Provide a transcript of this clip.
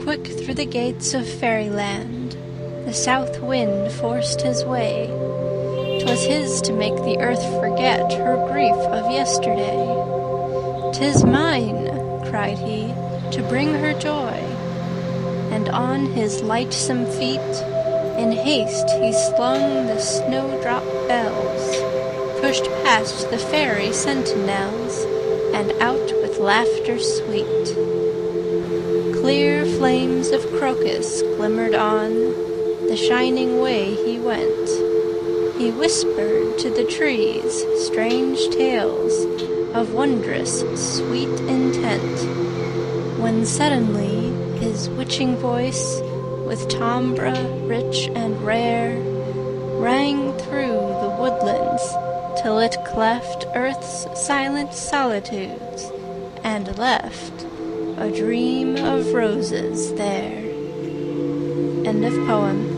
Quick through the gates of Fairyland the south wind forced his way. 'Twas his to make the earth forget her grief of yesterday. "'Tis mine," cried he, "to bring her joy." And on his lightsome feet in haste he slung the snowdrop bells, pushed past the fairy sentinels, and out with laughter sweet. Clear flames of crocus glimmered on the shining way he went. He whispered to the trees strange tales of wondrous sweet intent, when suddenly his witching voice, with timbre rich and rare, rang through the woodlands till it cleft earth's silent solitudes, and left a dream of roses there. End of poem.